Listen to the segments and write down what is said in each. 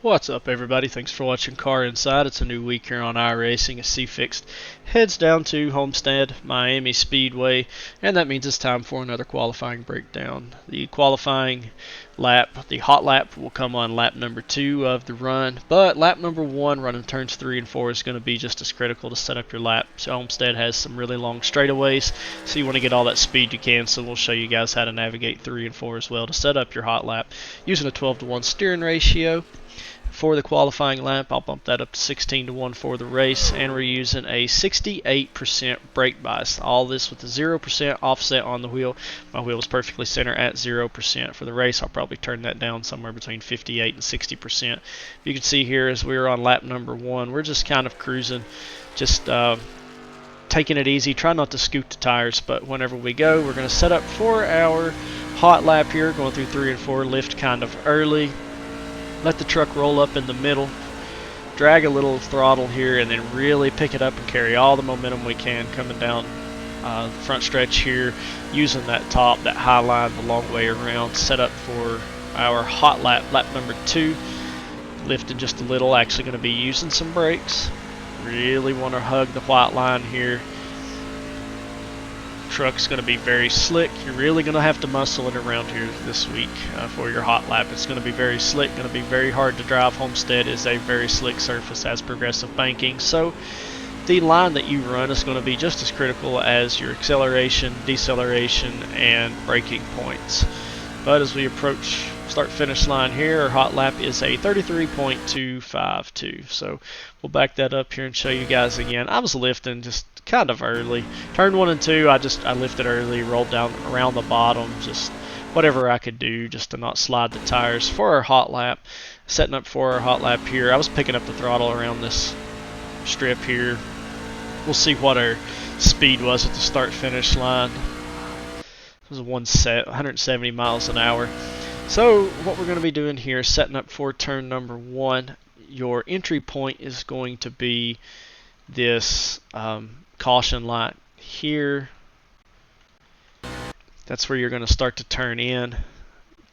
What's up, everybody? Thanks for watching Car Inside. It's a new week here on iRacing as C-Fixed heads down to Homestead Miami Speedway, and that means it's time for another qualifying breakdown. The qualifying lap, the hot lap, will come on lap number 2 of the run, but lap number 1, running turns 3 and 4, is going to be just as critical to set up your lap. So Homestead has some really long straightaways, so you want to get all that speed you can, so we'll show you guys how to navigate 3 and 4 as well to set up your hot lap using a 12-to-1 steering ratio. For the qualifying lap, I'll bump that up to 16-to-1 for the race, and we're using a 68% brake bias. All this with a 0% offset on the wheel. My wheel is perfectly center at 0%. For the race, I'll probably turn that down somewhere between 58 and 60%. You can see here as we're on lap number 1, we're just kind of cruising, just taking it easy, try not to scoot the tires, but whenever we go, we're going to set up for our hot lap here, going through 3 and 4, lift kind of early. Let the truck roll up in the middle, drag a little throttle here, and then really pick it up and carry all the momentum we can coming down the front stretch here, using that high line the long way around. Set up for our hot lap, lap number 2, lifting just a little, actually going to be using some brakes. Really want to hug the white line here. Truck's going to be very slick. You're really going to have to muscle it around here this week for your hot lap. It's going to be very slick, going to be very hard to drive. Homestead is a very slick surface, has progressive banking, so the line that you run is going to be just as critical as your acceleration, deceleration, and braking points. But as we approach start-finish line here, our hot lap is a 33.252. So we'll back that up here and show you guys again. I was lifting just kind of early. Turn 1 and 2, I lifted early, rolled down around the bottom, just whatever I could do just to not slide the tires. For our hot lap, setting up for our hot lap here, I was picking up the throttle around this strip here. We'll see what our speed was at the start-finish line. It was 170 miles an hour. So what we're going to be doing here is setting up for turn number 1. Your entry point is going to be this caution light here. That's where you're going to start to turn in,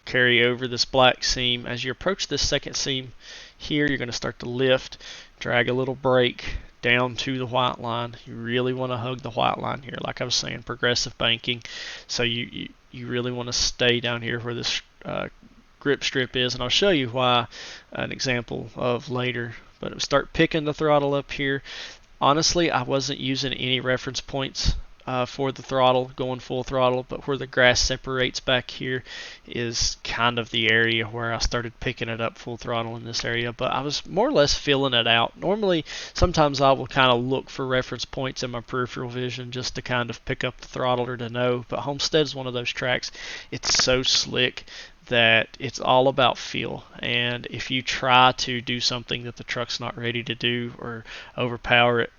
carry over this black seam. As you approach this second seam here, you're going to start to lift, drag a little brake down to the white line. You really want to hug the white line here, like I was saying, progressive banking. So you really want to stay down here where this grip strip is, and I'll show you why an example of later. But start picking the throttle up here. Honestly, I wasn't using any reference points for the throttle, going full throttle, but where the grass separates back here is kind of the area where I started picking it up full throttle in this area, but I was more or less feeling it out. Normally, sometimes I will kind of look for reference points in my peripheral vision just to kind of pick up the throttle or to know, but Homestead is one of those tracks. It's so slick that it's all about feel, and if you try to do something that the truck's not ready to do or overpower it,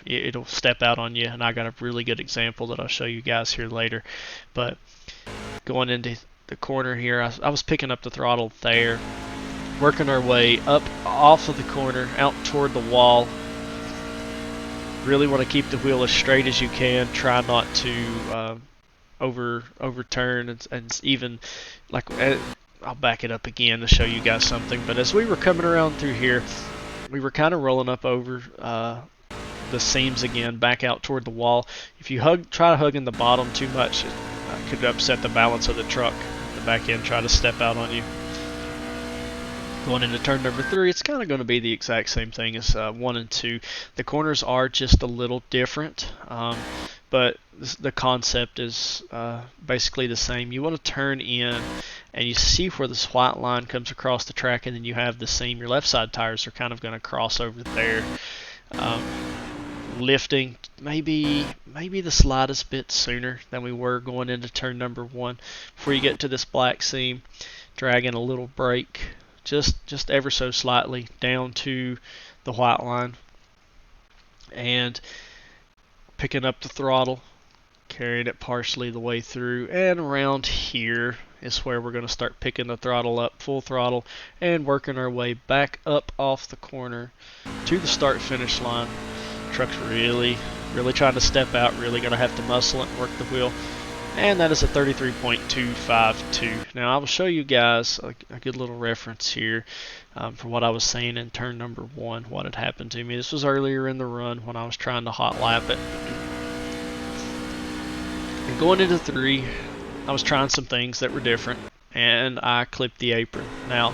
it'll step out on you, and I got a really good example that I'll show you guys here later. But going into the corner here, I was picking up the throttle there, working our way up off of the corner out toward the wall. Really want to keep the wheel as straight as you can, try not to overturn, and even like I'll back it up again to show you guys something. But as we were coming around through here, we were kind of rolling up over the seams again, back out toward the wall. If you try hugging the bottom too much, it could upset the balance of the truck. The back end try to step out on you. Going into turn number 3, it's kind of going to be the exact same thing as 1 and 2. The corners are just a little different, but the concept is basically the same. You want to turn in, and you see where this white line comes across the track, and then you have the seam. Your left side tires are kind of going to cross over there. Lifting maybe the slightest bit sooner than we were going into turn number 1. Before you get to this black seam, dragging a little brake, just ever so slightly down to the white line, and picking up the throttle, carrying it partially the way through, and around here is where we're going to start picking the throttle up full throttle and working our way back up off the corner to the start finish line. Truck's really trying to step out, really going to have to muscle it and work the wheel. and that is a 33.252. Now I will show you guys a good little reference here for what I was saying in turn number 1, what had happened to me. This was earlier in the run when I was trying to hot lap it. And going into 3, I was trying some things that were different, and I clipped the apron. Now,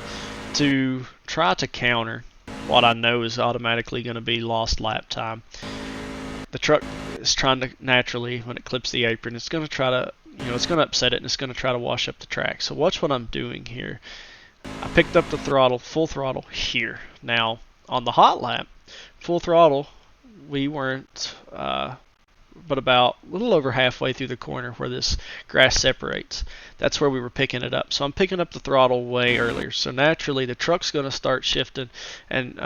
to try to counter what I know is automatically going to be lost lap time, the truck is trying to naturally, when it clips the apron, it's going to try to, it's going to upset it, and it's going to try to wash up the track. So watch what I'm doing here. I picked up the throttle, full throttle here. Now, on the hot lap, full throttle, we weren't but about a little over halfway through the corner where this grass separates. That's where we were picking it up. So I'm picking up the throttle way earlier. So naturally the truck's going to start shifting and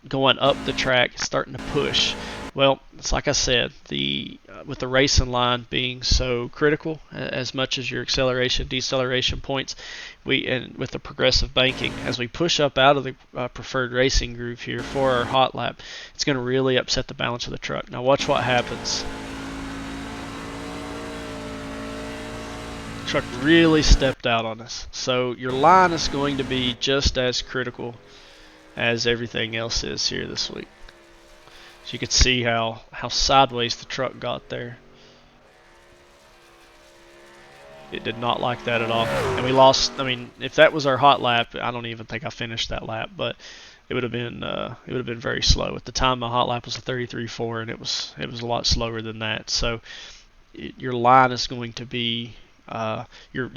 going up the track, starting to push. Well, it's like I said, with the racing line being so critical, as much as your acceleration, deceleration points, and with the progressive banking, as we push up out of the preferred racing groove here for our hot lap, it's going to really upset the balance of the truck. Now watch what happens. The truck really stepped out on us. So your line is going to be just as critical as everything else is here this week. So you can see how sideways the truck got there. It did not like that at all. And we lost, if that was our hot lap, I don't even think I finished that lap, but it would have been very slow. At the time my hot lap was a 33.4, and it was a lot slower than that. So your line is going to be your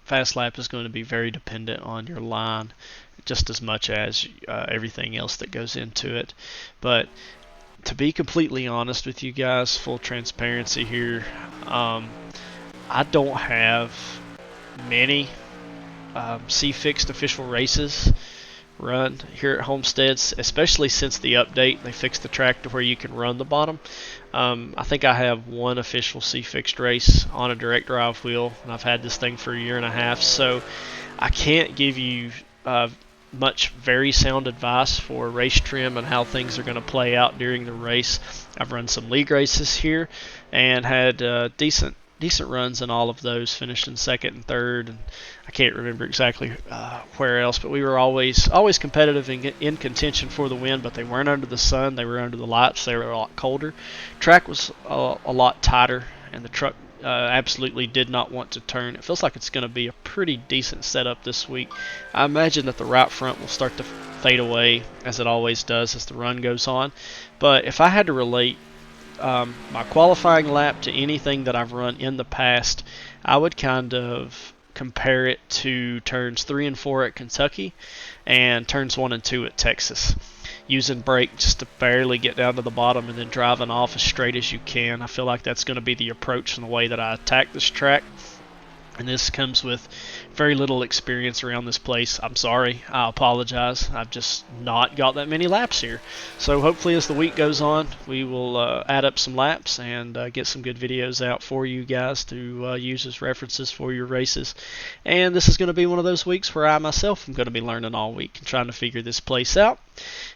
fast lap is going to be very dependent on your line, just as much as everything else that goes into it. But to be completely honest with you guys, full transparency here, I don't have many C-Fixed official races run here at Homesteads, especially since the update. They fixed the track to where you can run the bottom. I think I have one official C-Fixed race on a direct drive wheel, and I've had this thing for a year and a half, so I can't give you much very sound advice for race trim and how things are going to play out during the race. I've run some league races here and had decent runs in all of those, finished in second and third, and I can't remember exactly where else, but we were always competitive and in contention for the win. But they weren't under the sun, they were under the lights, they were a lot colder. Track was a lot tighter, and the truck absolutely did not want to turn. It feels like it's going to be a pretty decent setup this week. I imagine that the right front will start to fade away, as it always does as the run goes on. But if I had to relate my qualifying lap to anything that I've run in the past, I would kind of compare it to turns 3 and 4 at Kentucky and turns 1 and 2 at Texas. Using brake just to barely get down to the bottom and then driving off as straight as you can. I feel like that's going to be the approach and the way that I attack this track. And this comes with very little experience around this place. I'm sorry. I apologize. I've just not got that many laps here. So hopefully as the week goes on, we will add up some laps and get some good videos out for you guys to use as references for your races. And this is going to be one of those weeks where I myself am going to be learning all week and trying to figure this place out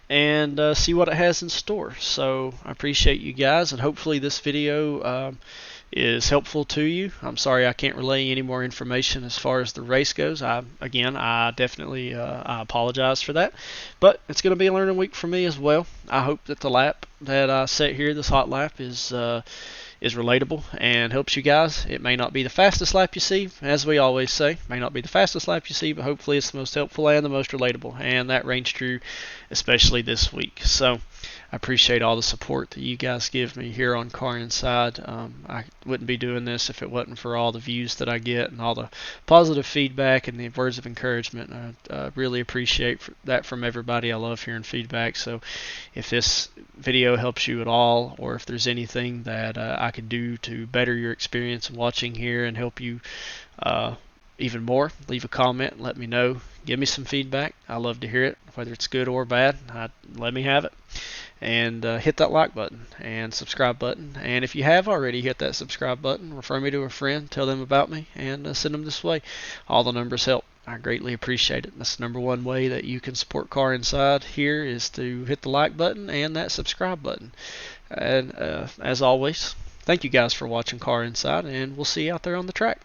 and see what it has in store. So I appreciate you guys, and hopefully this video is helpful to you. I'm sorry I can't relay any more information as far as the race goes. I definitely I apologize for that, but it's going to be a learning week for me as well. I hope that the lap that I set here, this hot lap, is relatable and helps you guys. It may not be the fastest lap you see, as we always say. It may not be the fastest lap you see, but hopefully it's the most helpful and the most relatable, and that rings true especially this week. So I appreciate all the support that you guys give me here on Car Inside. I wouldn't be doing this if it wasn't for all the views that I get and all the positive feedback and the words of encouragement. I really appreciate that from everybody. I love hearing feedback. So if this video helps you at all, or if there's anything that I could do to better your experience in watching here and help you even more, leave a comment and let me know. Give me some feedback. I love to hear it, whether it's good or bad. Let me have it. And hit that like button and subscribe button. And if you have already hit that subscribe button, refer me to a friend, tell them about me, and send them this way. All the numbers help. I greatly appreciate it. That's the number one way that you can support Car Inside here, is to hit the like button and that subscribe button. And as always, Thank you guys for watching Car Inside, and we'll see you out there on the track.